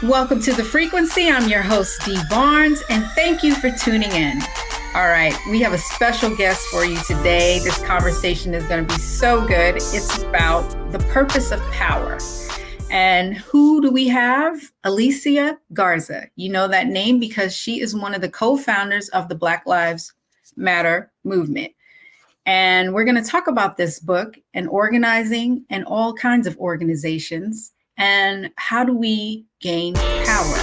Welcome to The Frequency. I'm your host, Dee Barnes, and thank you for tuning in. All right, we have a special guest for you today. This conversation is going to be so good. It's about the purpose of power. And who do we have? Alicia Garza. You know that name because she is one of the co-founders of the Black Lives Matter movement. And we're going to talk about this book and organizing and all kinds of organizations and how do we gain power.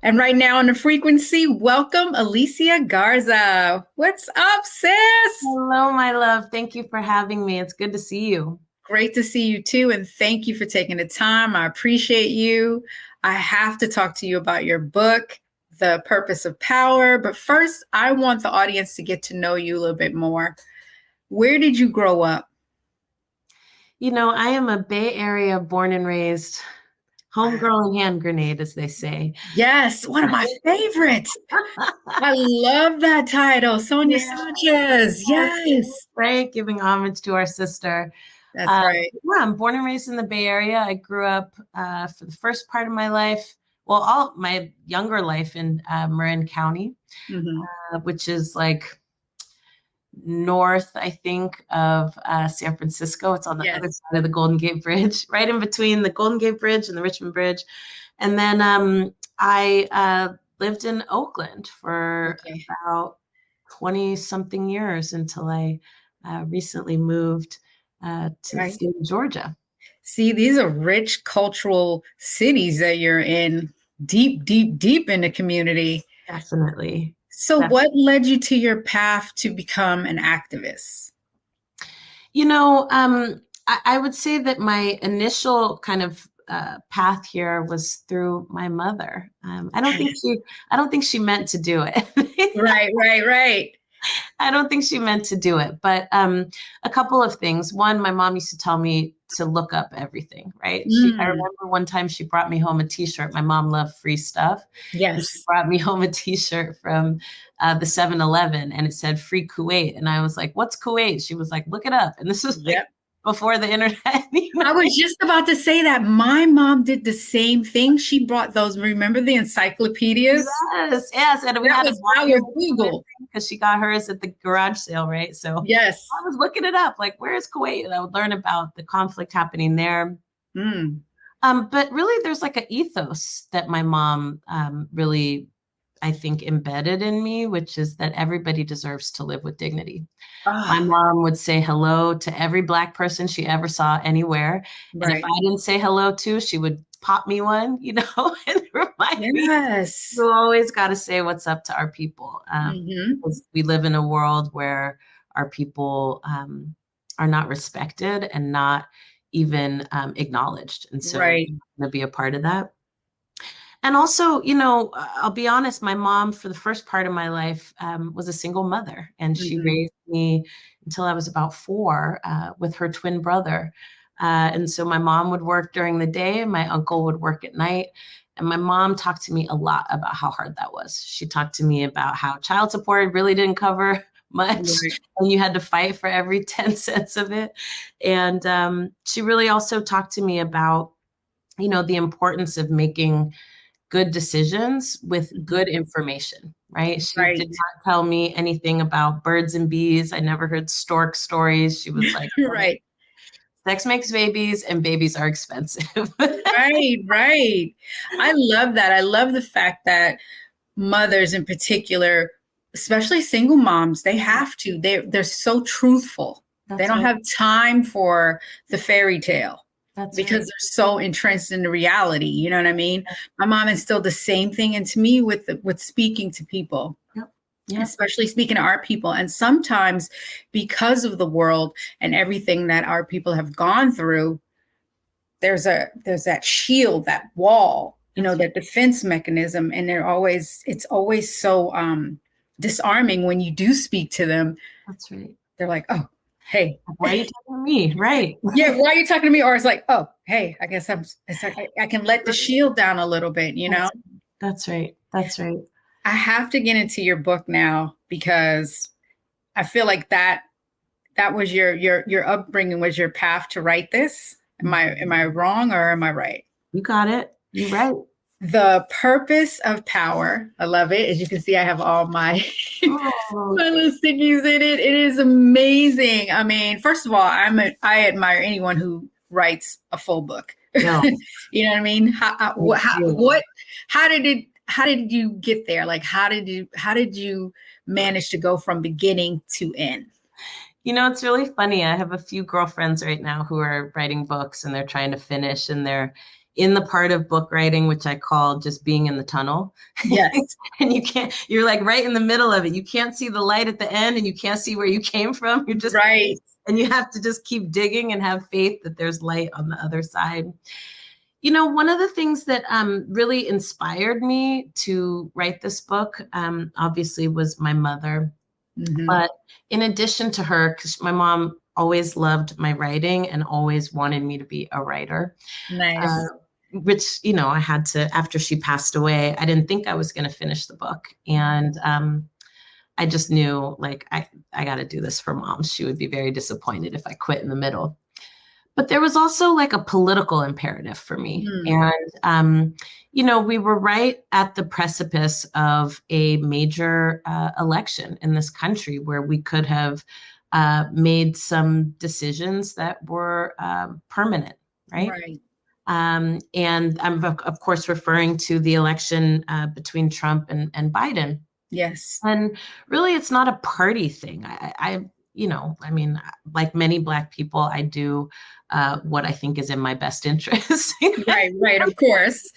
And right now on The Frequency, welcome Alicia Garza. What's up, sis? Hello, my love. Thank you for having me. It's good to see you. Great to see you too. And thank you for taking the time. I appreciate you. I have to talk to you about your book, The Purpose of Power. But first, I want the audience to get to know you a little bit more. Where did you grow up? You know, I am a Bay Area born and raised, homegirl and hand grenade, as they say. Yes, one of my favorites. I love that title, Sonia Sanchez. Yes. Right, giving homage to our sister. That's right. Yeah, I'm born and raised in the Bay Area. I grew up for the first part of my life, well, all my younger life in Marin County, which is like north, I think, of San Francisco. It's on the other side of the Golden Gate Bridge, right in between the Golden Gate Bridge and the Richmond Bridge. And then I lived in Oakland for about 20 something years until I recently moved to the state of Georgia. See, these are rich cultural cities that you're in, deep, deep, deep in the community. Definitely. So what led you to your path to become an activist? You know, I would say that my initial kind of path here was through my mother. I don't think she meant to do it. Right. I don't think she meant to do it, but a couple of things. One, my mom used to tell me to look up everything, right? I remember one time she brought me home a t-shirt. My mom loved free stuff. Yes. And she brought me home a t-shirt from the 7-Eleven, and it said free Kuwait. And I was like, what's Kuwait? She was like, look it up. And this was like before the internet. I was just about to say that my mom did the same thing. She brought those, remember the encyclopedias? Yes. And we had to our Google because she got hers at the garage sale, right? So yes, I was looking it up, like, where is Kuwait? And I would learn about the conflict happening there. But really, there's like an ethos that my mom really, I think, embedded in me, which is that everybody deserves to live with dignity. My mom would say hello to every Black person she ever saw anywhere. Right. And if I didn't say hello to, she would pop me one, and remind me. You always got to say what's up to our people. Because we live in a world where our people are not respected and not even acknowledged. And so I'm going to be a part of that. And also, I'll be honest, my mom, for the first part of my life, was a single mother, and she raised me until I was about 4 with her twin brother. And so my mom would work during the day and my uncle would work at night. And my mom talked to me a lot about how hard that was. She talked to me about how child support really didn't cover much, and you had to fight for every 10 cents of it. And she really also talked to me about, the importance of making good decisions with good information, right? She did not tell me anything about birds and bees. I never heard stork stories. She was like, sex makes babies and babies are expensive. Right. I love that. I love the fact that mothers in particular, especially single moms, they have to. They're so truthful. They don't have time for the fairy tale. Because they're so entrenched in the reality. You know what I mean? My mom instilled the same thing into me with speaking to people, especially speaking to our people. And sometimes because of the world and everything that our people have gone through, there's that shield, that wall, that defense mechanism. And it's always so disarming when you do speak to them. That's right. They're like, oh, hey, why are you talking to me? Right. Yeah. Why are you talking to me? Or it's like, oh, hey, I guess it's like, I can let the shield down a little bit, That's right. I have to get into your book now because I feel like that was your upbringing, was your path to write this. Am I wrong or am I right? You got it. You're right. The Purpose of Power. I love it. As you can see, I have all my my little stickies in it. It is amazing. I mean, first of all, I admire anyone who writes a full book. No. You know what I mean? How did you get there? Like, how did you manage to go from beginning to end? It's really funny. I have a few girlfriends right now who are writing books and they're trying to finish, and they're in the part of book writing, which I call just being in the tunnel. Yes. And you're like right in the middle of it. You can't see the light at the end and you can't see where you came from. You're just right. And you have to just keep digging and have faith that there's light on the other side. One of the things that really inspired me to write this book, obviously, was my mother. But in addition to her, because my mom always loved my writing and always wanted me to be a writer. Nice. Which, I had to, after she passed away, I didn't think I was going to finish the book. And I just knew, like, I got to do this for Mom. She would be very disappointed if I quit in the middle. But there was also like a political imperative for me. And, we were right at the precipice of a major election in this country where we could have made some decisions that were permanent, right? Right. And I'm, of course, referring to the election between Trump and Biden. Yes. And really, it's not a party thing. Like many Black people, I do what I think is in my best interest. Right. Of course.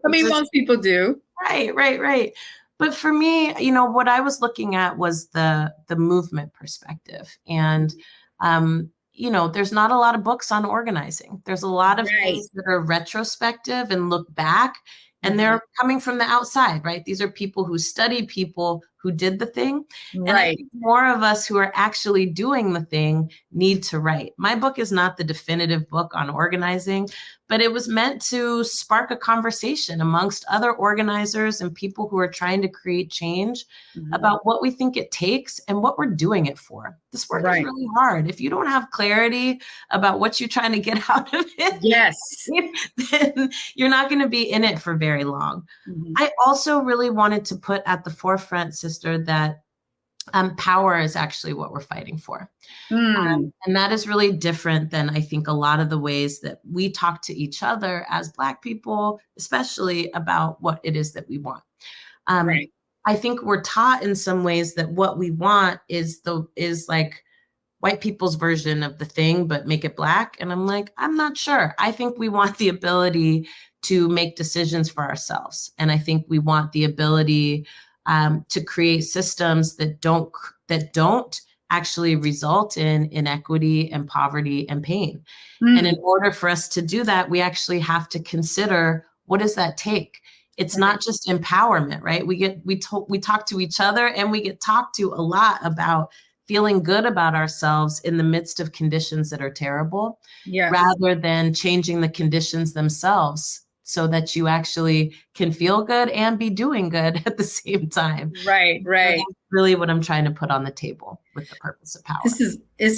I mean, most people do. Right. But for me, what I was looking at was the movement perspective. And, there's not a lot of books on organizing. There's a lot of Right. things that are retrospective and look back, and they're coming from the outside, right? These are people who study people who did the thing. And I Right. think more of us who are actually doing the thing need to write. My book is not the definitive book on organizing, but it was meant to spark a conversation amongst other organizers and people who are trying to create change about what we think it takes and what we're doing it for. This work is really hard. If you don't have clarity about what you're trying to get out of it, Yes, then you're not going to be in it for very long. I also really wanted to put at the forefront, sister, that power is actually what we're fighting for. And that is really different than I think a lot of the ways that we talk to each other as Black people, especially about what it is that we want. I think we're taught in some ways that what we want is like white people's version of the thing, but make it Black. And I'm like, I'm not sure. I think we want the ability to make decisions for ourselves. And I think we want the ability to create systems that don't actually result in inequity and poverty and pain. And in order for us to do that, we actually have to consider, what does that take? It's not just empowerment, right? We talk to each other, and we get talked to a lot about feeling good about ourselves in the midst of conditions that are terrible, rather than changing the conditions themselves so that you actually can feel good and be doing good at the same time. Right. That's really what I'm trying to put on the table with the purpose of power. This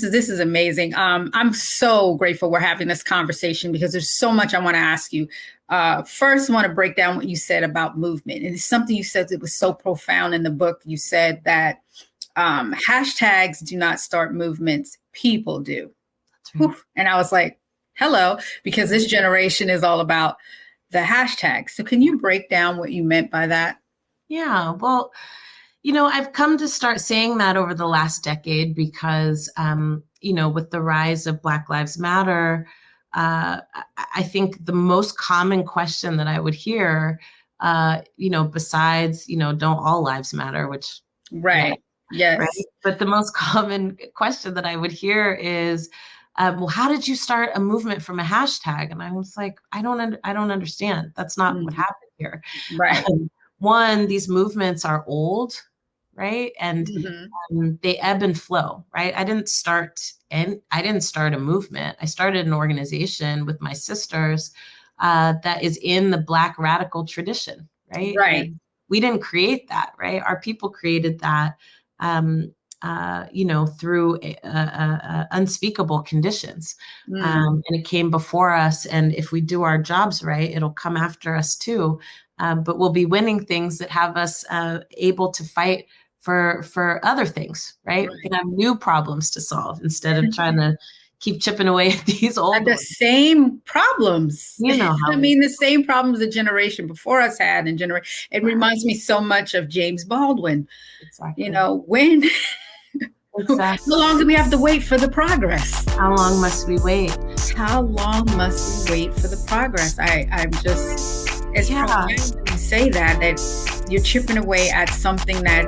is amazing. I'm so grateful we're having this conversation, because there's so much I want to ask you. First, I want to break down what you said about movement. And it's something you said that was so profound in the book. You said that hashtags do not start movements, people do. That's right. And I was like, hello, because this generation is all about the hashtag. So can you break down what you meant by that? Yeah, well, I've come to start saying that over the last decade because, with the rise of Black Lives Matter, I think the most common question that I would hear, besides, don't all lives matter, which. Right. Yes. Right? But the most common question that I would hear is, well, how did you start a movement from a hashtag? And I was like, I don't understand. That's not what happened here. Right. One, these movements are old, right? And they ebb and flow, right? I didn't start a movement. I started an organization with my sisters that is in the Black radical tradition, right? Right. And we didn't create that, right? Our people created that. Through unspeakable conditions. And it came before us. And if we do our jobs right, it'll come after us too. But we'll be winning things that have us able to fight for other things, right? We can have new problems to solve instead of trying to keep chipping away at these old the same problems. The same problems the generation before us had. It reminds me so much of James Baldwin. Exactly. When exactly. How long do we have to wait for the progress? How long must we wait? How long must we wait for the progress? I'm just, it's profound when you say that you're chipping away at something that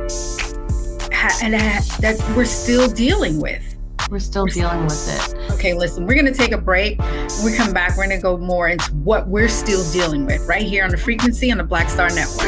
we're still dealing with. We're still dealing with it. Okay, listen, we're going to take a break. When we come back, we're going to go more into what we're still dealing with right here on The Frequency on the Black Star Network.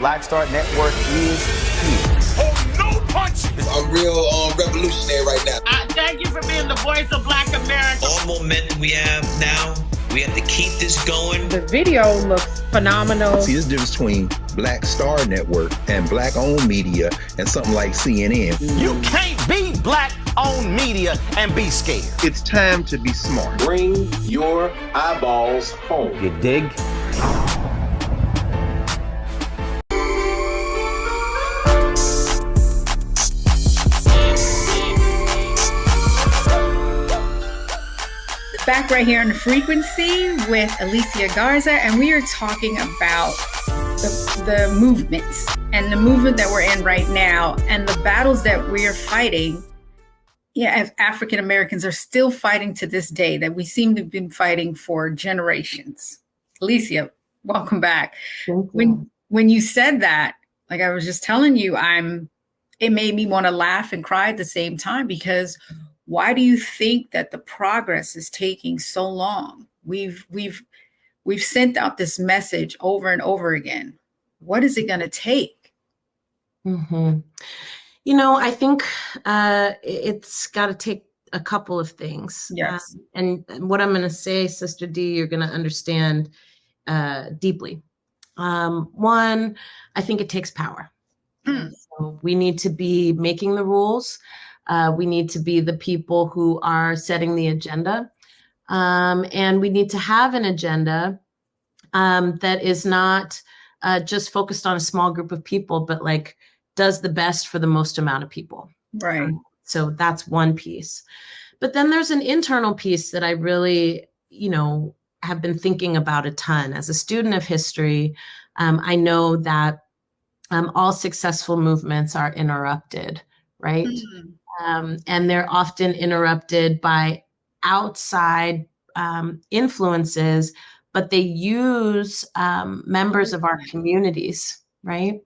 Black Star Network is here. Oh, no punch! I'm real revolutionary right now. Thank you for being the voice of Black America. All momentum we have now, we have to keep this going. The video looks phenomenal. See, there's a difference between Black Star Network and Black-owned media and something like CNN. You can't be Black-owned media and be scared. It's time to be smart. Bring your eyeballs home. You dig? Back right here on The Frequency with Alicia Garza, and we are talking about the movements and the movement that we're in right now and the battles that we are fighting yeah, as African Americans are still fighting to this day, that we seem to have been fighting for generations. Alicia, welcome back. Thank you. When you said that, like I was just telling you, it made me want to laugh and cry at the same time, because why do you think that the progress is taking so long? We've sent out this message over and over again. What is it going to take? Mm-hmm. I think it's got to take a couple of things. Yes. And what I'm going to say, Sister D, you're going to understand deeply. One, I think it takes power. So we need to be making the rules. We need to be the people who are setting the agenda. And we need to have an agenda that is not just focused on a small group of people, but like does the best for the most amount of people. Right. So that's one piece. But then there's an internal piece that I really, have been thinking about a ton. As a student of history, I know that all successful movements are interrupted, right? And they're often interrupted by outside influences, but they use members of our communities, right?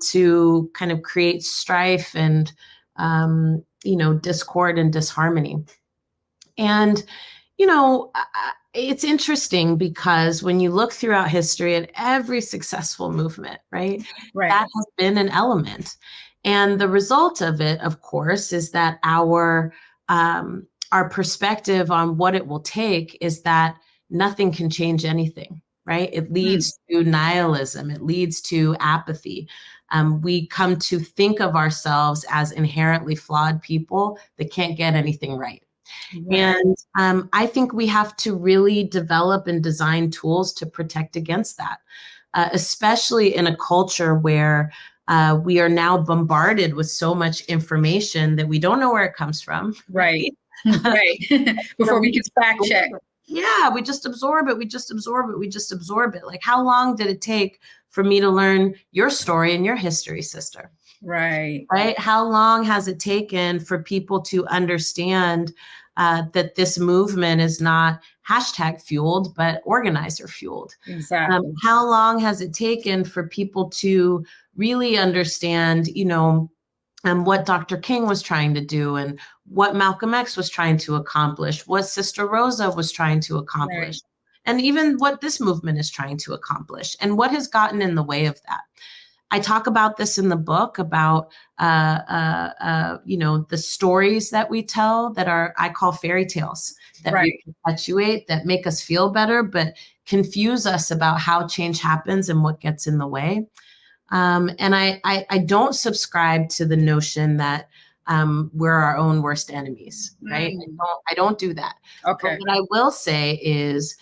To kind of create strife and, discord and disharmony. And, it's interesting because when you look throughout history at every successful movement, right, that has been an element. And the result of it, of course, is that our perspective on what it will take is that nothing can change anything, right? It leads to nihilism. It leads to apathy. We come to think of ourselves as inherently flawed people that can't get anything right. And I think we have to really develop and design tools to protect against that, especially in a culture where we are now bombarded with so much information that we don't know where it comes from. Right. Before we can fact check. Yeah, we just absorb it. We just absorb it. Like, how long did it take for me to learn your story and your history, sister? Right. How long has it taken for people to understand that this movement is not hashtag fueled, but organizer fueled? Exactly. How long has it taken for people to really understand, what Dr. King was trying to do and what Malcolm X was trying to accomplish, what Sister Rosa was trying to accomplish, and even what this movement is trying to accomplish, and what has gotten in the way of that. I talk about this in the book about, the stories that we tell that I call fairy tales, that we perpetuate, that make us feel better, but confuse us about how change happens and what gets in the way. And I don't subscribe to the notion that we're our own worst enemies, right? I don't do that. Okay. But what I will say is,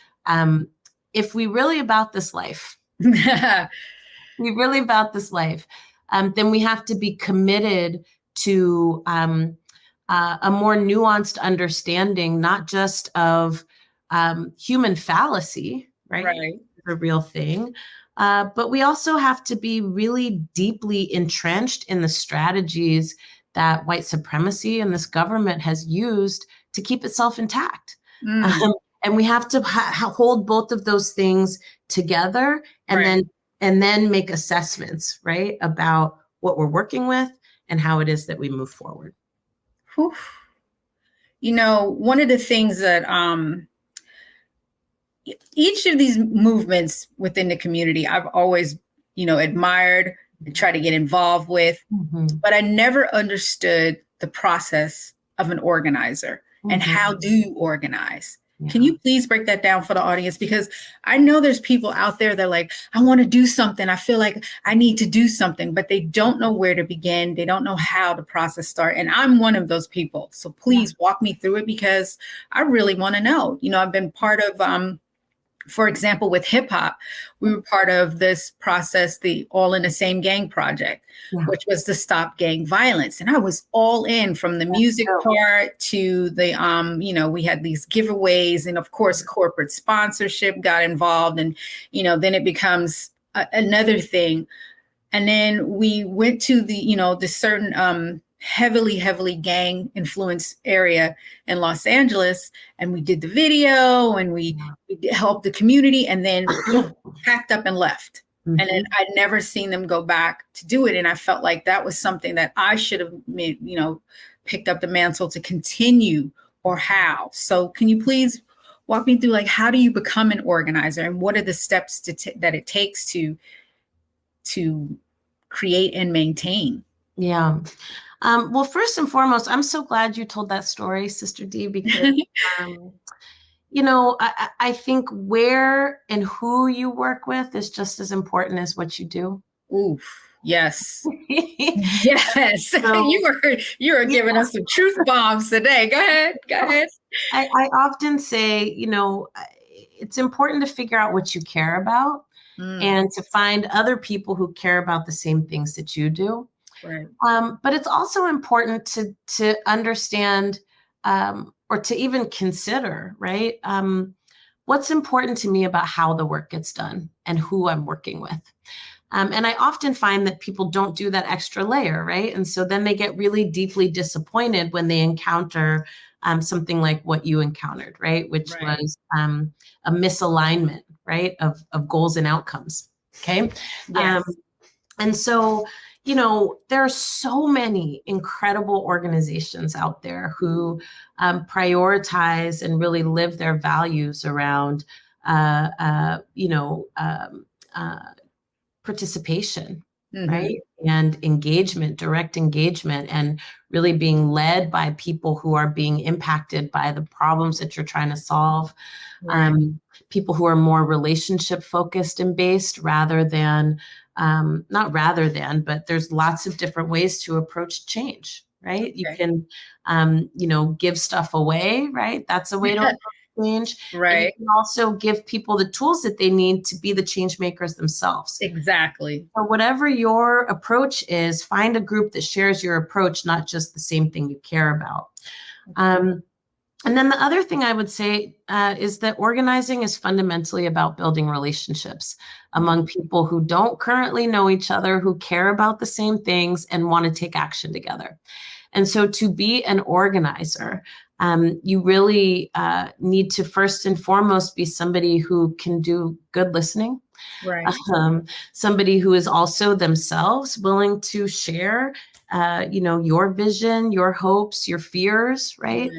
if we really about this life, then we have to be committed to a more nuanced understanding, not just of human fallacy, right? The real thing. But we also have to be really deeply entrenched in the strategies that white supremacy and this government has used to keep itself intact. And we have to hold both of those things together, and then make assessments, right, about what we're working with and how it is that we move forward. Whew. One of the things that each of these movements within the community, I've always, admired and tried to get involved with, but I never understood the process of an organizer and how do you organize? Can you please break that down for the audience? Because I know there's people out there that are like, I want to do something. I feel like I need to do something, but they don't know where to begin. They don't know how the process starts. And I'm one of those people. So please walk me through it, because I really want to know. I've been part of, for example, with hip hop, we were part of this process, the All in the Same Gang project, which was to stop gang violence. And I was all in, from the music part to the, we had these giveaways, and of course, corporate sponsorship got involved, and, then it becomes another thing. And then we went to the, the certain heavily gang influenced area in Los Angeles. And we did the video and we helped the community, and then packed up and left. And then I'd never seen them go back to do it. And I felt like that was something that I should have made, picked up the mantle to continue, or how. So can you please walk me through, like, how do you become an organizer, and what are the steps that it takes to create and maintain? Yeah. Well, first and foremost, I'm so glad you told that story, Sister D, because, I think where and who you work with is just as important as what you do. Oof. Yes. Yes. So, you are giving us some truth bombs today. Go ahead. I often say, it's important to figure out what you care about and to find other people who care about the same things that you do. Right. But it's also important to understand or to even consider, right? What's important to me about how the work gets done and who I'm working with. And I often find that people don't do that extra layer, right? And so then they get really deeply disappointed when they encounter something like what you encountered, right? Which was a misalignment, right, of goals and outcomes. Okay. Yes. And so, there are so many incredible organizations out there who prioritize and really live their values around, participation, right? And engagement, direct engagement, and really being led by people who are being impacted by the problems that you're trying to solve. People who are more relationship focused and based rather than, but there's lots of different ways to approach change, right? Okay. You can, give stuff away, right? That's a way to approach change. Right. And you can also give people the tools that they need to be the change makers themselves. Exactly. So whatever your approach is, find a group that shares your approach, not just the same thing you care about. And then the other thing I would say is that organizing is fundamentally about building relationships among people who don't currently know each other, who care about the same things and want to take action together. And so to be an organizer, you really need to first and foremost be somebody who can do good listening. Right. Somebody who is also themselves willing to share, your vision, your hopes, your fears, right?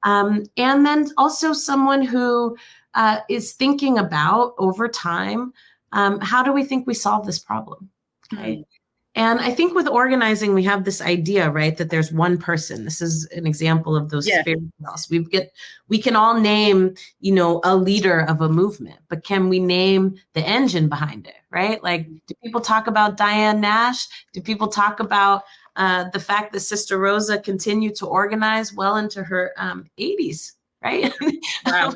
And then also someone who is thinking about over time, how do we think we solve this problem? Okay. And I think with organizing, we have this idea, right, that there's one person. This is an example of those fairy tales. We can all name, a leader of a movement, but can we name the engine behind it, right? Like, do people talk about Diane Nash? Do people talk about the fact that Sister Rosa continued to organize well into her 80s, right? Wow,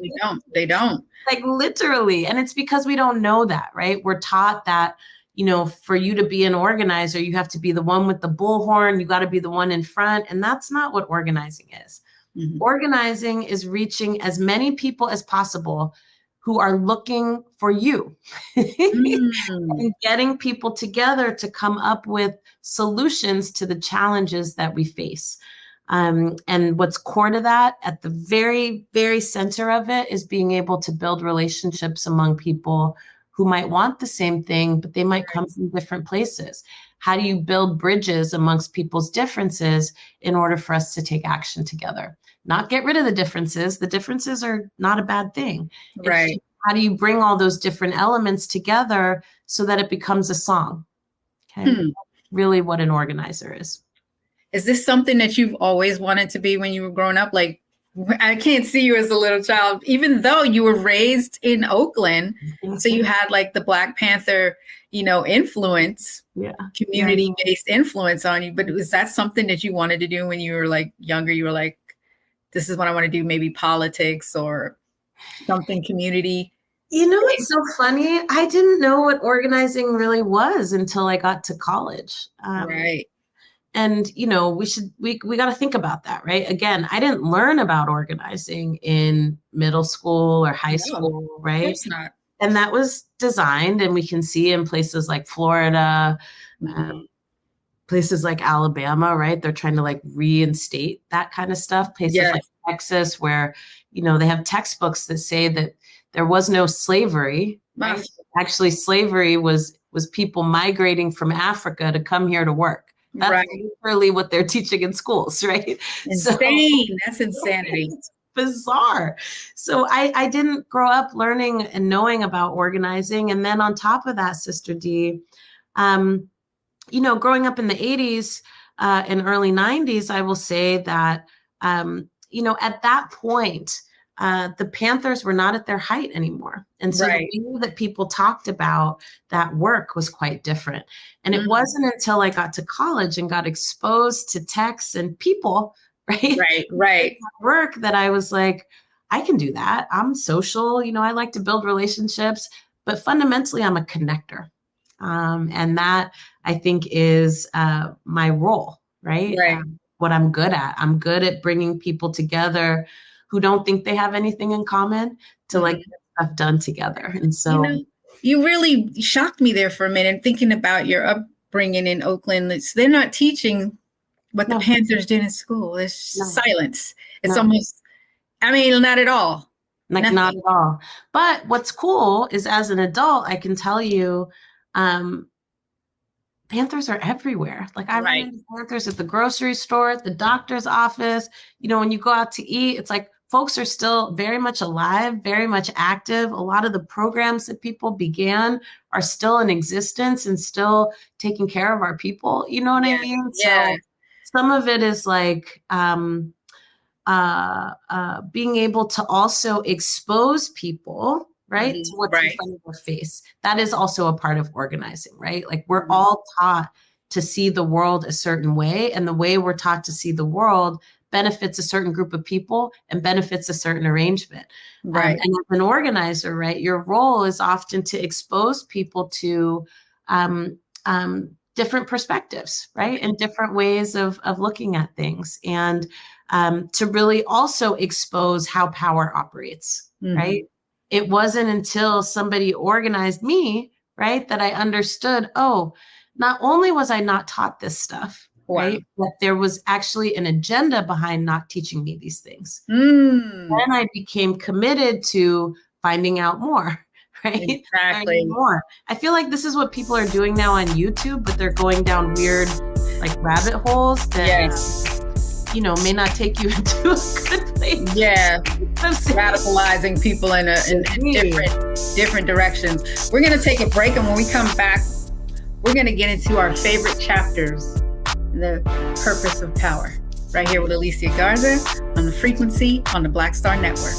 they don't. Like, literally. And it's because we don't know that, right? We're taught that, for you to be an organizer, you have to be the one with the bullhorn. You got to be the one in front. And that's not what organizing is. Organizing is reaching as many people as possible who are looking for you and getting people together to come up with solutions to the challenges that we face. And what's core to that, at the very, very center of it, is being able to build relationships among people who might want the same thing, but they might come from different places. How do you build bridges amongst people's differences in order for us to take action together? Not get rid of the differences. The differences are not a bad thing. Right. It's how do you bring all those different elements together so that it becomes a song? Okay. Really what an organizer is. Is this something that you've always wanted to be when you were growing up? Like, I can't see you as a little child, even though you were raised in Oakland. So you had like the Black Panther, influence, community-based influence on you. But was that something that you wanted to do when you were like younger? You were like, this is what I want to do, maybe politics or something community. It's so funny. I didn't know what organizing really was until I got to college. Right. And, we got to think about that, right? Again, I didn't learn about organizing in middle school or high school, right? Of course not. And that was designed, and we can see in places like Florida, places like Alabama, right? They're trying to like reinstate that kind of stuff. Places like Texas, where, they have textbooks that say that there was no slavery. Right? Actually, slavery was people migrating from Africa to come here to work. That's literally what they're teaching in schools, right? Insane. That's insanity. It's bizarre. So I didn't grow up learning and knowing about organizing. And then on top of that, Sister D, growing up in the 80s and early 90s, I will say that, at that point, the Panthers were not at their height anymore. And so the way that people talked about that work was quite different. And it wasn't until I got to college and got exposed to texts and people, right. Work that I was like, I can do that. I'm social, I like to build relationships, but fundamentally I'm a connector. And that I think is my role, right? What I'm good at. I'm good at bringing people together who don't think they have anything in common to like get stuff done together. And so you really shocked me there for a minute, thinking about your upbringing in Oakland. They're not teaching what the Panthers did in school. It's silence. It's almost, not at all. Like not at all. But what's cool is as an adult, I can tell you, Panthers are everywhere. Like I run into Panthers at the grocery store, at the doctor's office. When you go out to eat, it's like folks are still very much alive, very much active. A lot of the programs that people began are still in existence and still taking care of our people. You know what I mean? So some of it is like being able to also expose people, right, to what's in front of their face. That is also a part of organizing, right? Like we're all taught to see the world a certain way, and the way we're taught to see the world benefits a certain group of people and benefits a certain arrangement. And as an organizer, right, your role is often to expose people to different perspectives, right, and different ways of looking at things, and to really also expose how power operates, right? It wasn't until somebody organized me, right, that I understood, not only was I not taught this stuff, right, but there was actually an agenda behind not teaching me these things. Then I became committed to finding out more, right? Exactly. More. I feel like this is what people are doing now on YouTube, but they're going down weird, like rabbit holes that, may not take you into a good place. Yeah. Radicalizing people in different directions. We're going to take a break, and when we come back, we're going to get into our favorite chapters, the purpose of power, right here with Alicia Garza on The Frequency on the Black Star Network.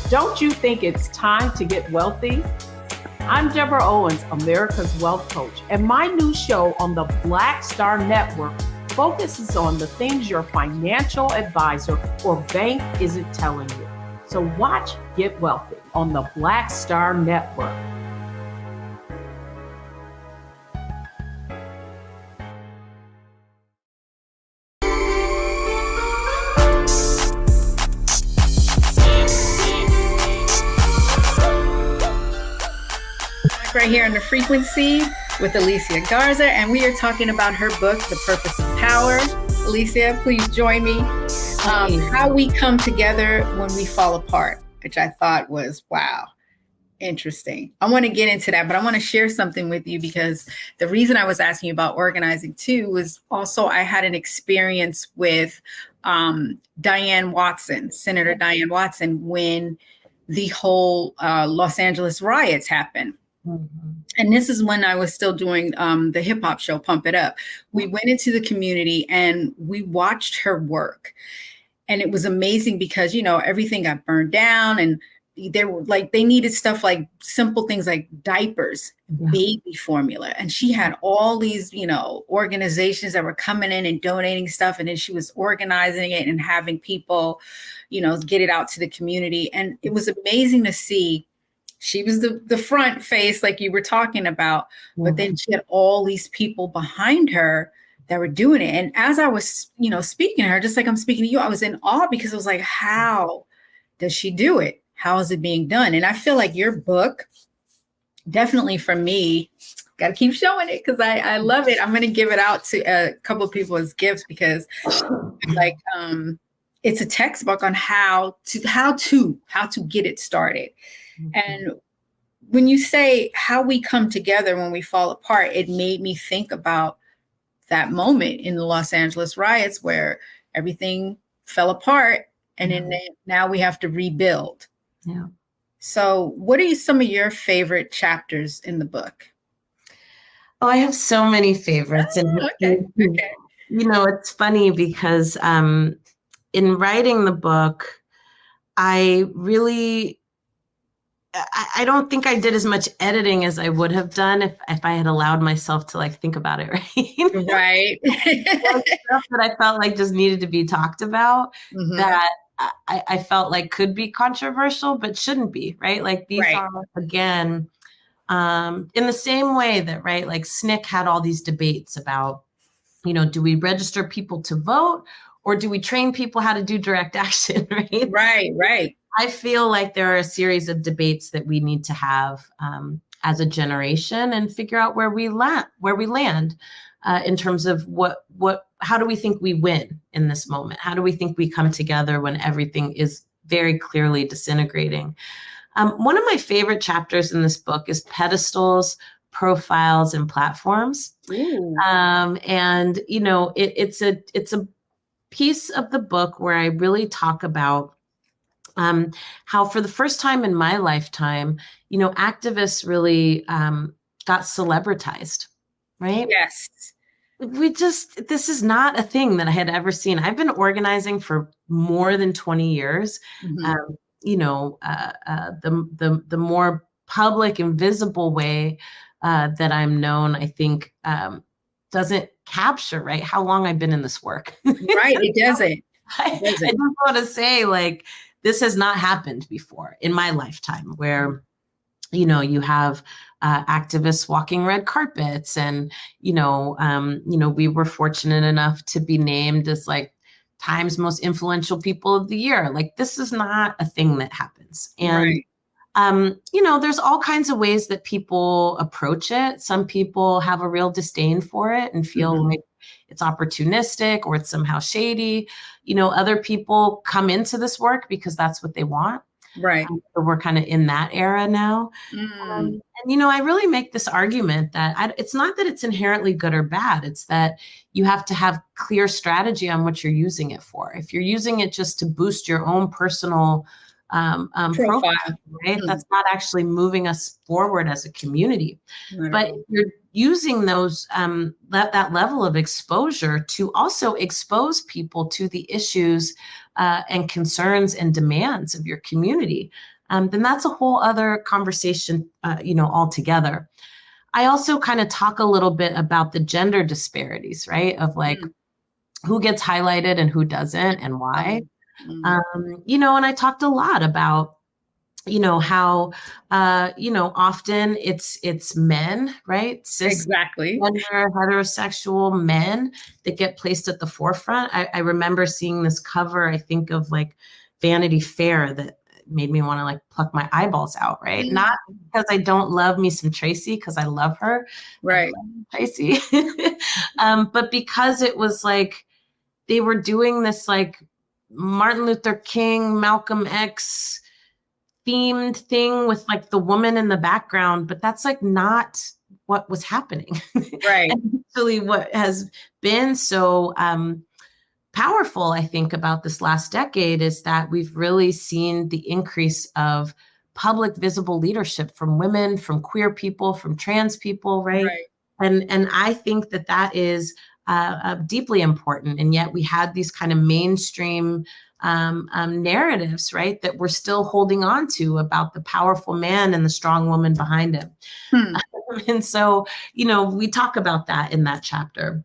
Don't you think it's time to get wealthy? I'm Deborah Owens, America's Wealth Coach, and my new show on the Black Star Network focuses on the things your financial advisor or bank isn't telling you. So watch Get Wealthy on the Black Star Network. Right here on The Frequency with Alicia Garza, and we are talking about her book, The Purpose of Power. Alicia, please join me. How we come together when we fall apart, which I thought was, wow, interesting. I want to get into that, but I want to share something with you, because the reason I was asking you about organizing too was also I had an experience with Diane Watson, Senator Diane Watson, when the whole Los Angeles riots happened. And this is when I was still doing the hip hop show, Pump It Up. We went into the community and we watched her work. And it was amazing because, everything got burned down, and they needed stuff like simple things like diapers, baby formula. And she had all these, organizations that were coming in and donating stuff. And then she was organizing it and having people, get it out to the community. And it was amazing to see. She was the front face, like you were talking about, but then she had all these people behind her that were doing it. And as I was, speaking to her, just like I'm speaking to you, I was in awe because it was like, how does she do it? How is it being done? And I feel like your book, definitely for me, got to keep showing it because I love it. I'm going to give it out to a couple of people as gifts because like, it's a textbook on how to get it started. Mm-hmm. And when you say how we come together when we fall apart, it made me think about that moment in the Los Angeles riots where everything fell apart and then now we have to rebuild. Yeah. So what are some of your favorite chapters in the book? Oh, I have so many favorites. Okay. It's funny because in writing the book, I don't think I did as much editing as I would have done if I had allowed myself to like think about it, right? Right. Stuff that I felt like just needed to be talked about that I felt like could be controversial, but shouldn't be, right? Like these are, again, in the same way that, right, like SNCC had all these debates about, do we register people to vote or do we train people how to do direct action, right? Right. I feel like there are a series of debates that we need to have as a generation and figure out where we land in terms of how do we think we win in this moment? How do we think we come together when everything is very clearly disintegrating? One of my favorite chapters in this book is pedestals, profiles, and platforms. And it's a piece of the book where I really talk about how for the first time in my lifetime, activists really got celebritized, right? Yes. This is not a thing that I had ever seen. I've been organizing for more than 20 years. The more public and visible way that I'm known, I think, doesn't capture, right, how long I've been in this work. Right, it doesn't. I just want to say, like, this has not happened before in my lifetime where, you have activists walking red carpets and, we were fortunate enough to be named as like Time's most influential people of the year. Like, this is not a thing that happens. And, there's all kinds of ways that people approach it. Some people have a real disdain for it and feel like it's opportunistic or it's somehow shady. Other people come into this work because that's what they want. Right. So we're kind of in that era now. And, I really make this argument that it's not that it's inherently good or bad. It's that you have to have clear strategy on what you're using it for. If you're using it just to boost your own personal profile, right? That's not actually moving us forward as a community. But if you're using those that level of exposure to also expose people to the issues and concerns and demands of your community, then that's a whole other conversation, altogether. I also kind of talk a little bit about the gender disparities, right? Of like who gets highlighted and who doesn't and why. And I talked a lot about, how, often it's men, right? Exactly. Heterosexual men that get placed at the forefront. I remember seeing this cover, I think of like Vanity Fair that made me want to like pluck my eyeballs out, right? Not because I don't love me some Tracy, because I love her. Right. Tracy. But because it was like, they were doing this like Martin Luther King, Malcolm X themed thing with like the woman in the background, but that's like not what was happening. Right. And actually what has been so powerful, I think, about this last decade is that we've really seen the increase of public visible leadership from women, from queer people, from trans people, right? And I think that is deeply important. And yet we had these kind of mainstream narratives, right, that we're still holding on to about the powerful man and the strong woman behind him. And so, we talk about that in that chapter.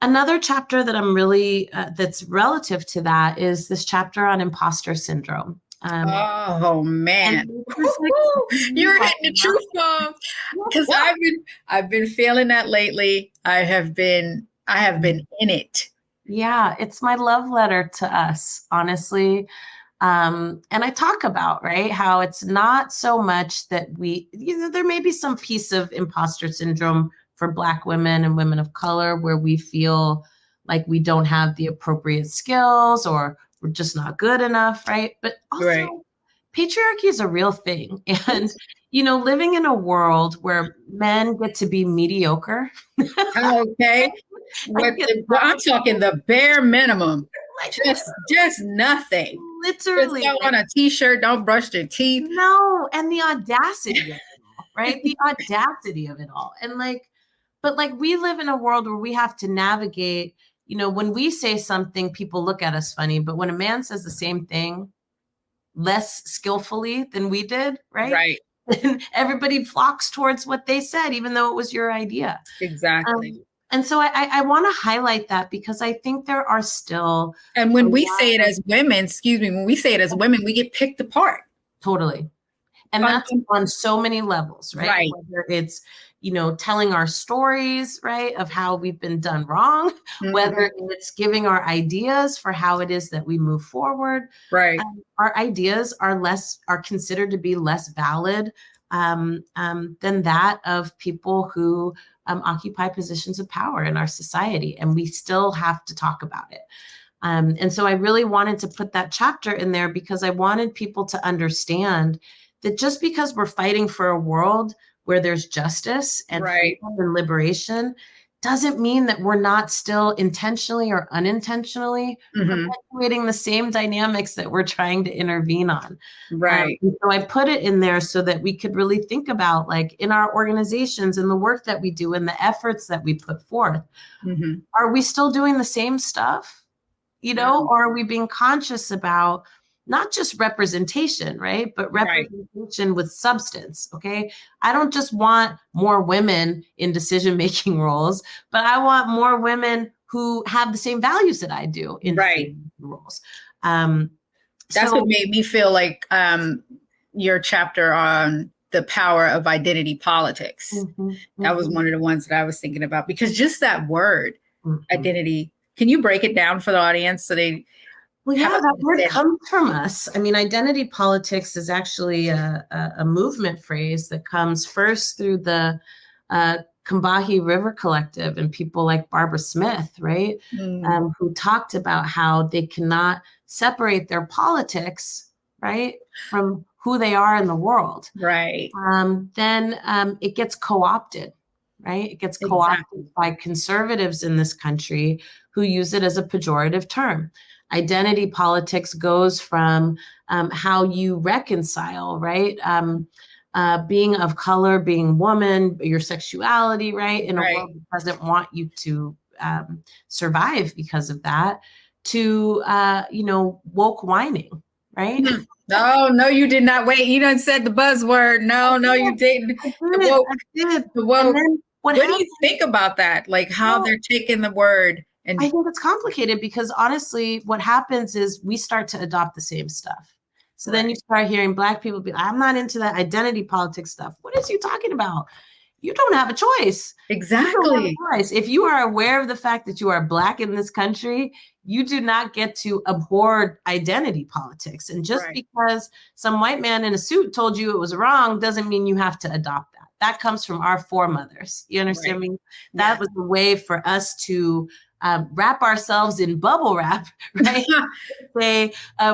Another chapter that I'm really, that's relative to that is this chapter on imposter syndrome. Oh man, Like, you're hitting the truth bomb. Because I've been feeling that lately. I have been in it. Yeah, it's my love letter to us, honestly. And I talk about, right, how it's not so much that there may be some piece of imposter syndrome for Black women and women of color where we feel like we don't have the appropriate skills or we're just not good enough, right? But also, patriarchy is a real thing. And, living in a world where men get to be mediocre. Okay. I'm talking the bare minimum. Just nothing. Literally. Just don't want a t-shirt, don't brush their teeth. No, and the audacity of it all, right? The audacity of it all. And but we live in a world where we have to navigate, when we say something, people look at us funny, but when a man says the same thing less skillfully than we did, right? Right. And everybody flocks towards what they said, even though it was your idea. Exactly. And so I want to highlight that because I think there are still. And when we say it as women, when we say it as women, we get picked apart. Totally. And that's on so many levels, right? Right. Whether it's, telling our stories, right, of how we've been done wrong, whether it's giving our ideas for how it is that we move forward. Right. Our ideas are considered to be less valid than that of people who occupy positions of power in our society. And we still have to talk about it. And so I really wanted to put that chapter in there because I wanted people to understand that just because we're fighting for a world where there's justice and freedom and liberation doesn't mean that we're not still intentionally or unintentionally perpetuating the same dynamics that we're trying to intervene on. Right. So I put it in there so that we could really think about, in our organizations and the work that we do and the efforts that we put forth, are we still doing the same stuff? Or are we being conscious about not just representation, right? But representation with substance, okay? I don't just want more women in decision-making roles, but I want more women who have the same values that I do in decision-making roles. That's what made me feel like your chapter on the power of identity politics. That was one of the ones that I was thinking about because just that word, identity, can you break it down for the audience so they... Well, yeah, that word comes from us. I mean, identity politics is actually a movement phrase that comes first through the Combahee River Collective and people like Barbara Smith, right? Who talked about how they cannot separate their politics, right, from who they are in the world. Right. Then it gets co-opted, right? It gets co-opted by conservatives in this country who use it as a pejorative term. Identity politics goes from how you reconcile, right? Being of color, being woman, your sexuality, right? In a world that doesn't want you to survive because of that, to, woke whining, right? No, you did not. Wait, you done said the buzzword. No, you didn't. I did. The woke. And then what do you think about that? Like how they're taking the word? And I think it's complicated because honestly, what happens is we start to adopt the same stuff. So then you start hearing Black people be like, I'm not into that identity politics stuff. What is you talking about? You don't have a choice. Exactly. If you are aware of the fact that you are Black in this country, you do not get to abhor identity politics. And just because some white man in a suit told you it was wrong doesn't mean you have to adopt that. That comes from our foremothers. You understand me? That was the way for us to wrap ourselves in bubble wrap, right? Say,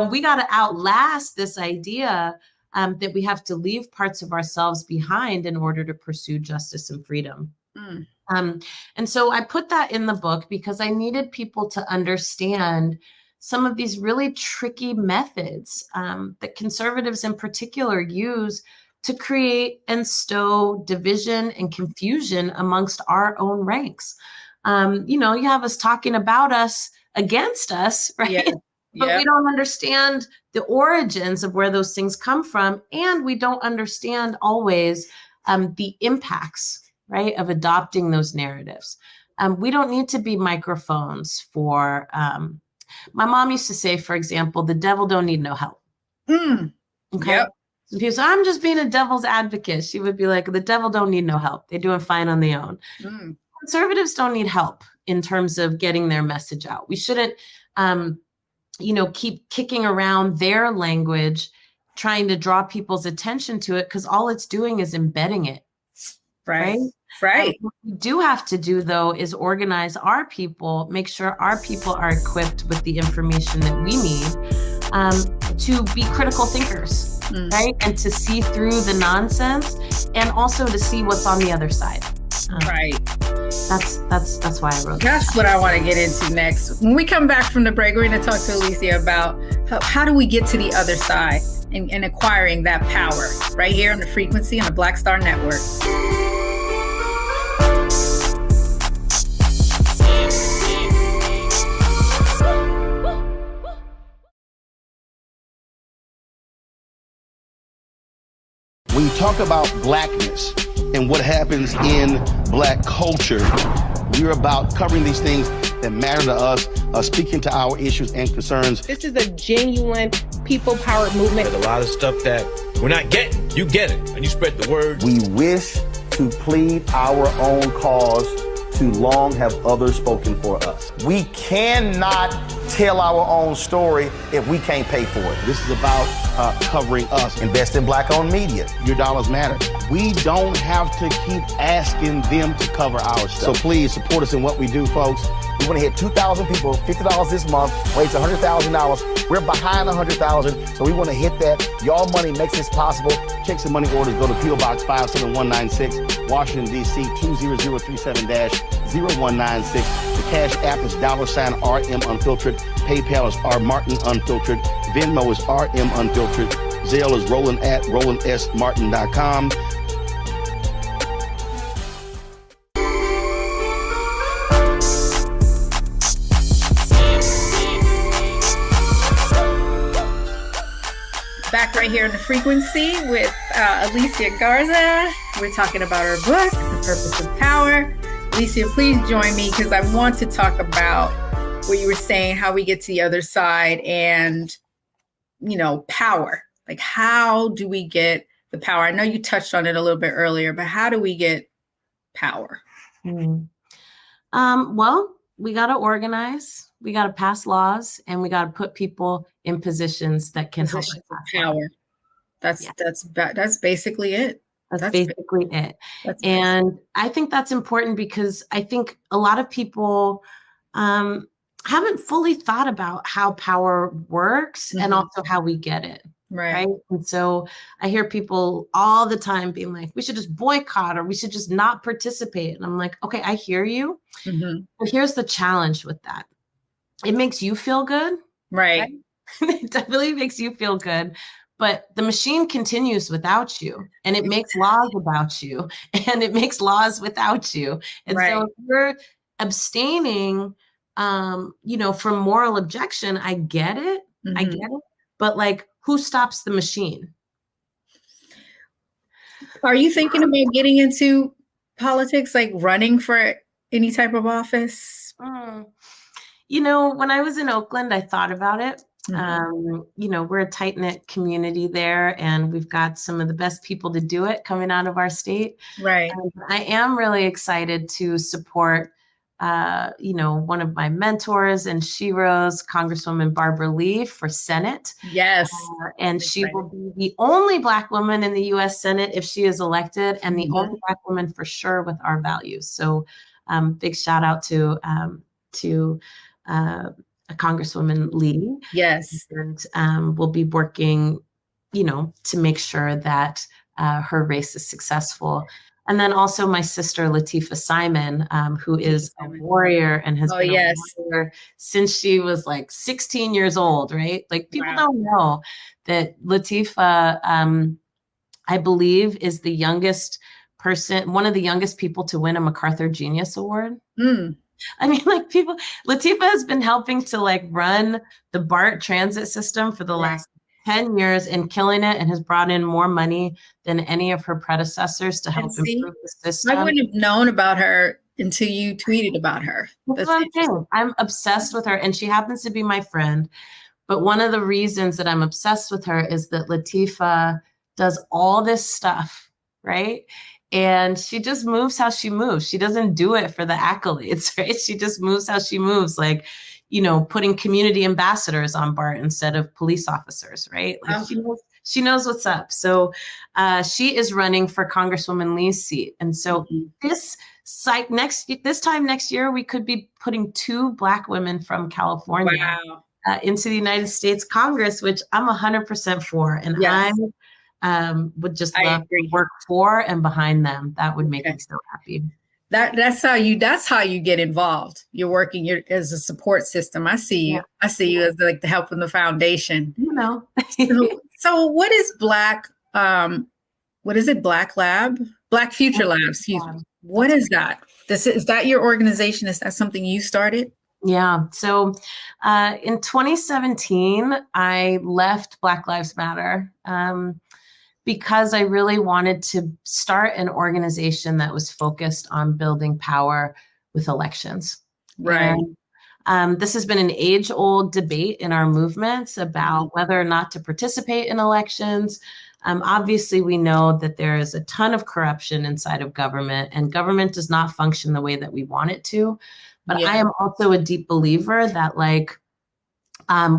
we got to outlast this idea that we have to leave parts of ourselves behind in order to pursue justice and freedom. And so I put that in the book because I needed people to understand some of these really tricky methods that conservatives in particular use to create and stow division and confusion amongst our own ranks. You have us talking about us against us, right? Yeah. But we don't understand the origins of where those things come from. And we don't understand always the impacts, right, of adopting those narratives. We don't need to be microphones for, my mom used to say, for example, the devil don't need no help. Okay. Yep. So people say, I'm just being a devil's advocate. She would be like, the devil don't need no help. They're doing fine on their own. Conservatives don't need help in terms of getting their message out. We shouldn't, keep kicking around their language, trying to draw people's attention to it, because all it's doing is embedding it. Right. What we do have to do, though, is organize our people, make sure our people are equipped with the information that we need to be critical thinkers, right? And to see through the nonsense, and also to see what's on the other side. Right. That's why I wrote That's what I want to get into next. When we come back from the break, we're going to talk to Alicia about how do we get to the other side and acquiring that power right here on the frequency on the Black Star Network. When you talk about blackness and what happens in black culture, we're about covering these things that matter to us, speaking to our issues and concerns. This is a genuine people-powered movement. There's a lot of stuff that we're not getting. You get it, and you spread the word. We wish to plead our own cause. Too long have others spoken for us. We cannot tell our own story if we can't pay for it. This is about covering us. Invest in black-owned media. Your dollars matter. We don't have to keep asking them to cover our stuff. So please support us in what we do, folks. We want to hit 2,000 people, $50 this month, raise $100,000. We're behind 100,000, so we want to hit that. Y'all money makes this possible. Checks and money orders go to P.O. Box 57196, Washington, D.C. 20037-0196. The Cash App is $RM Unfiltered. PayPal is R Martin Unfiltered. Venmo is RM Unfiltered. Zelle is Roland at RolandSMartin.com. Back right here on the frequency with Alicia Garza. We're talking about her book, The Purpose of Power. Alicia, please join me because I want to talk about what you were saying, how we get to the other side and, power. Like, how do we get the power? I know you touched on it a little bit earlier, but how do we get power? Well, we got to organize. We got to pass laws, and we got to put people in positions that can help us. Power. That's basically it. That's basically it. And I think that's important because I think a lot of people haven't fully thought about how power works and also how we get it. Right. And so I hear people all the time being like, we should just boycott or we should just not participate. And I'm like, okay, I hear you. But here's the challenge with that. It makes you feel good. Right? It definitely makes you feel good. But the machine continues without you, and it makes laws about you, and it makes laws without you. And so if you're abstaining, from moral objection, I get it. I get it. But like, who stops the machine? Are you thinking about getting into politics, like running for any type of office? When I was in Oakland, I thought about it. We're a tight-knit community there, and we've got some of the best people to do it coming out of our state. Right. I am really excited to support, one of my mentors and sheroes, Congresswoman Barbara Lee, for Senate. Yes. And she will be the only Black woman in the U.S. Senate if she is elected, and the only Black woman for sure with our values. So big shout out to Congresswoman Lee. Yes. And we'll be working, to make sure that her race is successful. And then also my sister, Latifah Simon, who is a warrior and has been a warrior since she was like 16 years old, right? Like people don't know that Latifah, I believe, is the youngest person, one of the youngest people to win a MacArthur Genius Award. I mean, like Latifah has been helping to like run the BART transit system for the last 10 years and killing it, and has brought in more money than any of her predecessors to help improve the system. I wouldn't have known about her until you tweeted about her. That's what I'm saying. I'm obsessed with her, and she happens to be my friend. But one of the reasons that I'm obsessed with her is that Latifah does all this stuff, right? And she just moves how she moves. She doesn't do it for the accolades, right? She just moves how she moves, like, you know, putting community ambassadors on BART instead of police officers, right? Like she knows what's up. So she is running for Congresswoman Lee's seat. And so this time next year, we could be putting 2 Black women from California into the United States Congress, which I'm 100% for. And I would just love to work for and behind them. That would make me so happy. That's how you get involved. You're working as a support system. I see you. I see you as like the help in the foundation. You know. So what is Black? What is it? Black Future Lab. Excuse me. What is that? Is that your organization? Is that something you started? Yeah. So in 2017, I left Black Lives Matter because I really wanted to start an organization that was focused on building power with elections. Right. And, this has been an age-old debate in our movements about whether or not to participate in elections. Obviously, we know that there is a ton of corruption inside of government, and government does not function the way that we want it to. But I am also a deep believer that, like,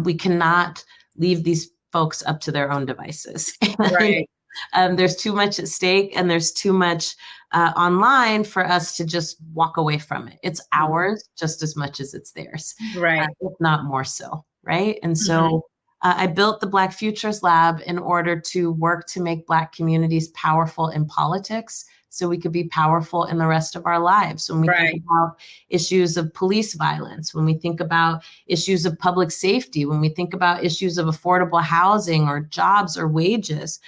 we cannot leave these folks up to their own devices. Right. There's too much at stake, and there's too much online for us to just walk away from it. It's ours just as much as it's theirs, right? If not more so, right? And so I built the Black Futures Lab in order to work to make Black communities powerful in politics, so we could be powerful in the rest of our lives. When we think about issues of police violence, when we think about issues of public safety, when we think about issues of affordable housing or jobs or wages,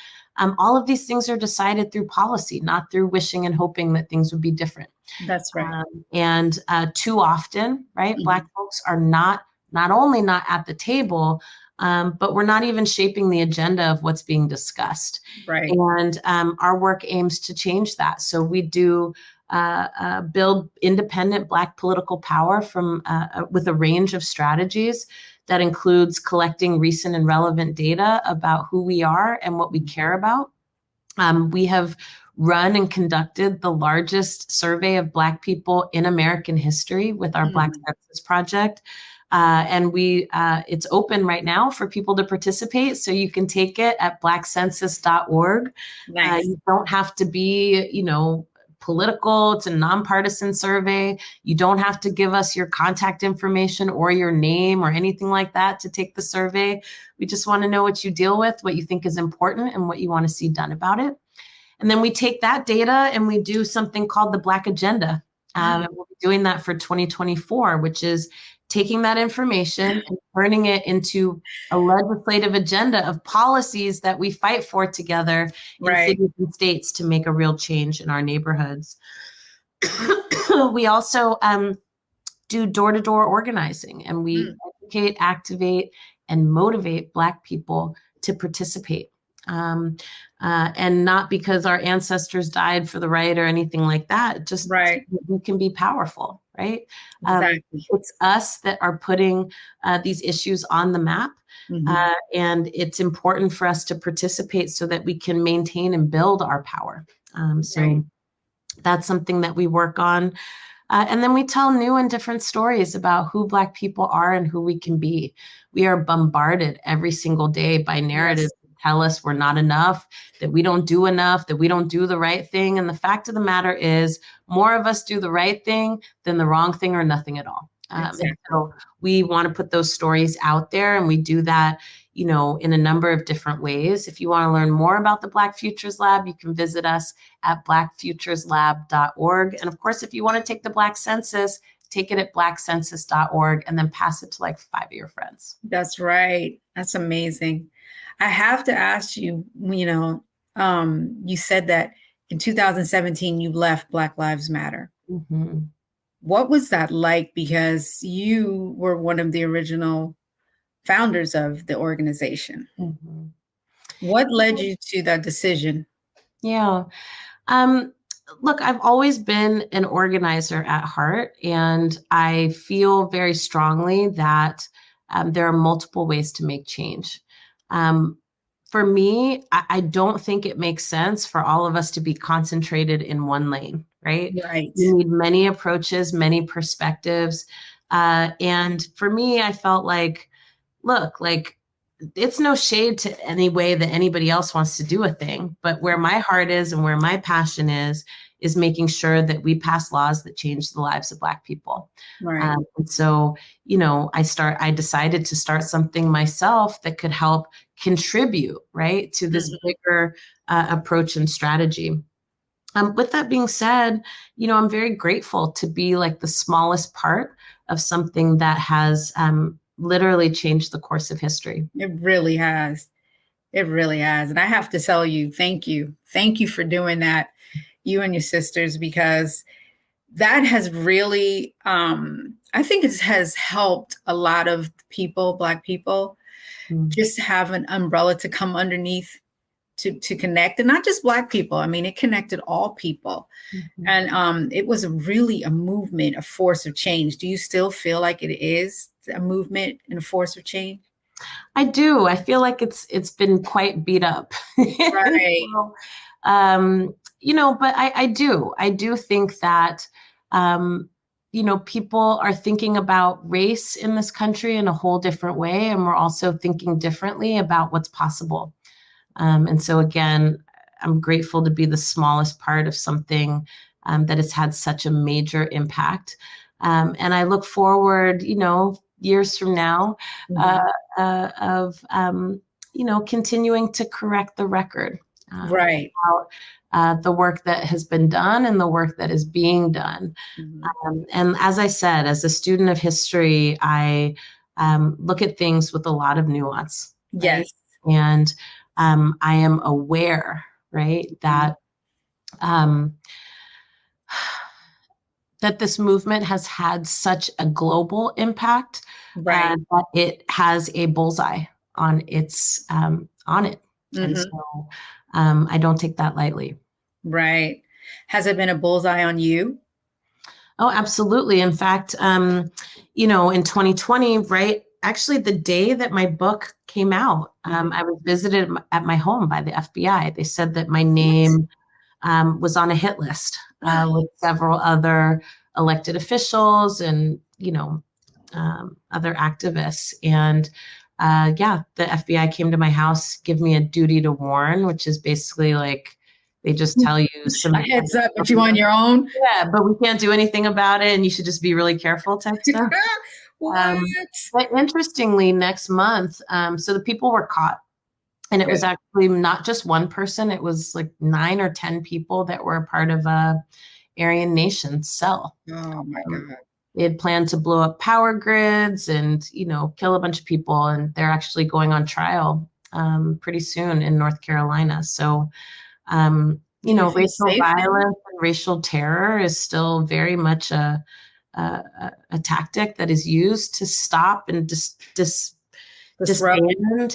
all of these things are decided through policy, not through wishing and hoping that things would be different. That's right. And too often, right, Black folks are not only not at the table, but we're not even shaping the agenda of what's being discussed. Right. And our work aims to change that. So we do build independent Black political power from with a range of strategies that includes collecting recent and relevant data about who we are and what we care about. We have run and conducted the largest survey of Black people in American history with our Black Census Project. And it's open right now for people to participate. So you can take it at blackcensus.org. Nice. You don't have to be, political. It's a nonpartisan survey. You don't have to give us your contact information or your name or anything like that to take the survey. We just want to know what you deal with, what you think is important, and what you want to see done about it. And then we take that data and we do something called the Black Agenda. And we'll be doing that for 2024, which is taking that information and turning it into a legislative agenda of policies that we fight for together in cities and states to make a real change in our neighborhoods. We also do door-to-door organizing, and we educate, activate, and motivate Black people to participate. And not because our ancestors died for the right or anything like that, just so we can be powerful, right? Exactly. It's us that are putting these issues on the map. And it's important for us to participate so that we can maintain and build our power. So that's something that we work on. And then we tell new and different stories about who Black people are and who we can be. We are bombarded every single day by narratives that tell us we're not enough, that we don't do enough, that we don't do the right thing. And the fact of the matter is, more of us do the right thing than the wrong thing or nothing at all. And so we want to put those stories out there, and we do that, in a number of different ways. If you want to learn more about the Black Futures Lab, you can visit us at blackfutureslab.org. And of course, if you want to take the Black Census, take it at blackcensus.org and then pass it to like 5 of your friends. That's right. That's amazing. I have to ask you, you said that in 2017, you left Black Lives Matter. What was that like? Because you were one of the original founders of the organization. What led you to that decision? Yeah. Look, I've always been an organizer at heart, and I feel very strongly that there are multiple ways to make change. For me, I don't think it makes sense for all of us to be concentrated in one lane, right? Right. You need many approaches, many perspectives. And for me, I felt like, look, like it's no shade to any way that anybody else wants to do a thing, but where my heart is and where my passion is making sure that we pass laws that change the lives of Black people. Right. And so, I decided to start something myself that could help contribute, right, to this bigger approach and strategy. With that being said, I'm very grateful to be like the smallest part of something that has literally changed the course of history. It really has. It really has. And I have to tell you, thank you. Thank you for doing that, you and your sisters, because that has really, I think it has helped a lot of people, Black people, just have an umbrella to come underneath to connect, and not just Black people. I mean, it connected all people. And it was really a movement, a force of change. Do you still feel like it is a movement and a force of change? I do. I feel like it's been quite beat up. Right. So, but I do think that, people are thinking about race in this country in a whole different way. And we're also thinking differently about what's possible. And so again, I'm grateful to be the smallest part of something that has had such a major impact. And I look forward, years from now, of continuing to correct the record. Right. About the work that has been done and the work that is being done. And as I said, as a student of history, I look at things with a lot of nuance. Yes. Right? And I am aware, right, that that this movement has had such a global impact, Right. that it has a bullseye on its on it. And so I don't take that lightly. Right. Has it been a bullseye on you? Oh, absolutely. In fact, in 2020, right, actually the day that my book came out, I was visited at my home by the FBI. They said that my name was on a hit list with several other elected officials and, other activists. And the FBI came to my house, give me a duty to warn, which is basically like, they just tell you some heads up, but you on your own. Yeah, but we can't do anything about it, and you should just be really careful type stuff. But interestingly, next month, so the people were caught, and it was actually not just one person; it was like 9 or 10 people that were a part of a Aryan Nation cell. Oh my God! They had planned to blow up power grids and kill a bunch of people, and they're actually going on trial pretty soon in North Carolina. So. Racial violence and racial terror is still very much a tactic that is used to stop and disband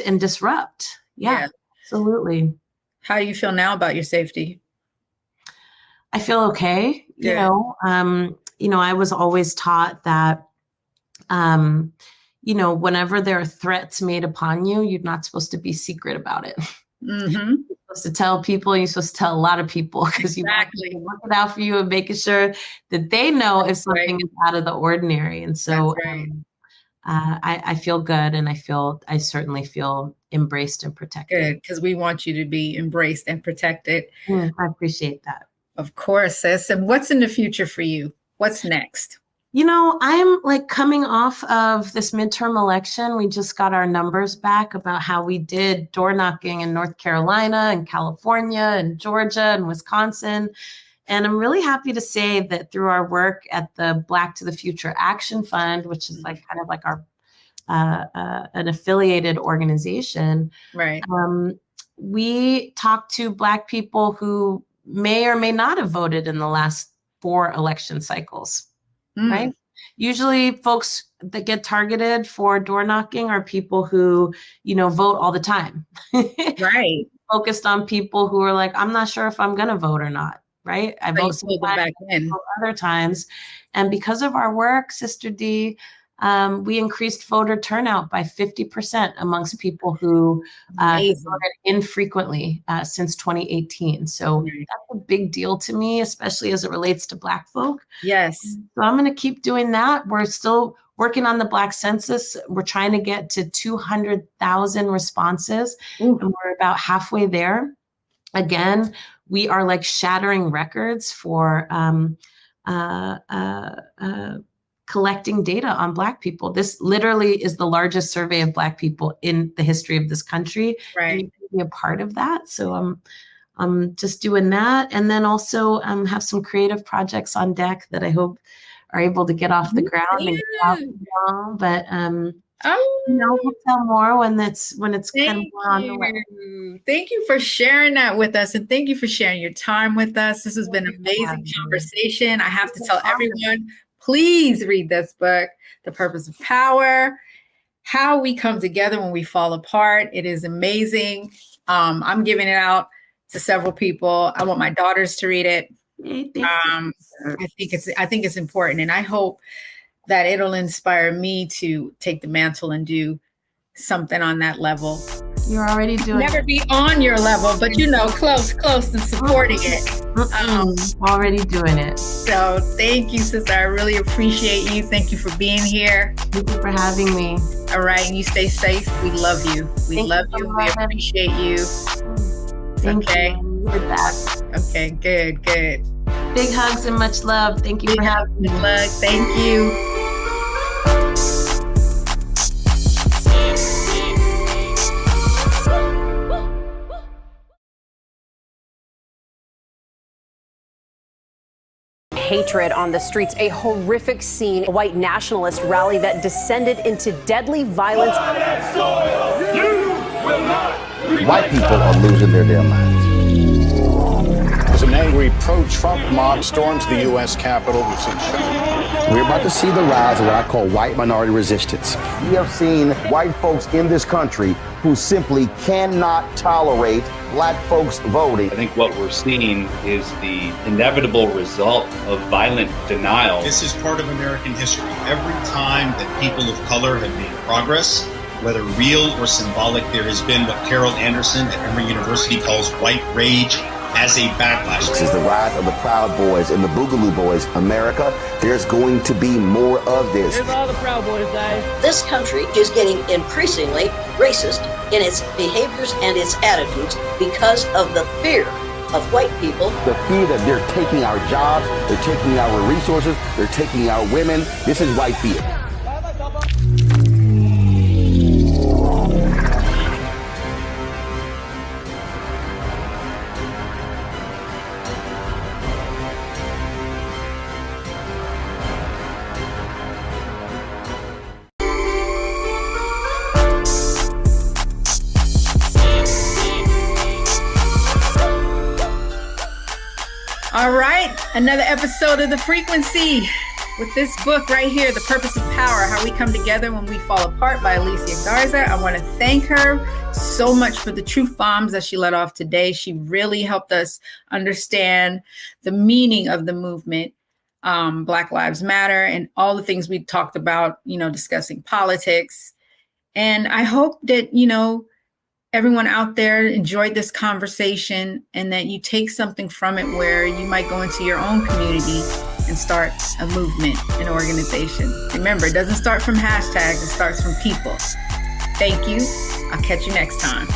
and disrupt. Yeah, absolutely. How do you feel now about your safety? I feel okay. I was always taught that, whenever there are threats made upon you, you're not supposed to be secret about it. You're supposed to tell people, you're supposed to tell a lot of people, because you want to be looking out for you and making sure that they know if something is out of the ordinary. And so I feel good, and I certainly feel embraced and protected. Good, because we want you to be embraced and protected. I appreciate that. Of course, sis. And what's in the future for you? What's next? I'm like coming off of this midterm election. We just got our numbers back about how we did door knocking in North Carolina and California and Georgia and Wisconsin. And I'm really happy to say that through our work at the Black to the Future Action Fund, which is like kind of like our an affiliated organization, right? We talked to Black people who may or may not have voted in the last 4 election cycles. Right. Usually folks that get targeted for door knocking are people who, vote all the time. Right. Focused on people who are like, I'm not sure if I'm going to vote or not. Right. I vote sometimes, other times. And because of our work, Sister D, we increased voter turnout by 50% amongst people who voted infrequently since 2018. So that's a big deal to me, especially as it relates to Black folk. Yes. So I'm going to keep doing that. We're still working on the Black census. We're trying to get to 200,000 responses, and we're about halfway there. Again, we are like shattering records for collecting data on Black people. This literally is the largest survey of Black people in the history of this country. Right. And you can be a part of that. So I'm just doing that. And then also have some creative projects on deck that I hope are able to get off the ground and get out long. But we'll tell more when it's kind of more on the way. Thank you for sharing that with us, and thank you for sharing your time with us. This has been an amazing conversation. I have to tell everyone, please read this book, The Purpose of Power, How We Come Together When We Fall Apart. It is amazing. I'm giving it out to several people. I want my daughters to read it. I think it's important, and I hope that it'll inspire me to take the mantle and do something on that level. You're already doing Never be on your level, but close and supporting it. Already doing it. So thank you, sister. I really appreciate you. Thank you for being here. Thank you for having me. All right. And you stay safe. We love you. We love you. We appreciate you. Thank you. With that. Okay, good. Big hugs and much love. Thank you for having me. Thank you. Hatred on the streets, a horrific scene, a white nationalist rally that descended into deadly violence. White people are losing their damn minds. As an angry pro-Trump mob storms the U.S. Capitol, We're about to see the rise of what I call white minority resistance. We have seen white folks in this country who simply cannot tolerate Black folks voting. I think what we're seeing is the inevitable result of violent denial. This is part of American history. Every time that people of color have made progress, whether real or symbolic, there has been what Carol Anderson at Emory University calls white rage as a backlash. This is the rise of the Proud Boys and the Boogaloo Boys. America, there's going to be more of this. Here's all the Proud Boys, guys. This country is getting increasingly racist in its behaviors and its attitudes because of the fear of white people. The fear that they're taking our jobs, they're taking our resources, they're taking our women. This is white fear. All right, another episode of The Frequency with this book right here, The Purpose of Power, How We Come Together When We Fall Apart by Alicia Garza. I want to thank her so much for the truth bombs that she let off today. She really helped us understand the meaning of the movement, Black Lives Matter, and all the things we talked about, discussing politics. And I hope that, everyone out there enjoyed this conversation and that you take something from it where you might go into your own community and start a movement, an organization. Remember, it doesn't start from hashtags, it starts from people. Thank you. I'll catch you next time.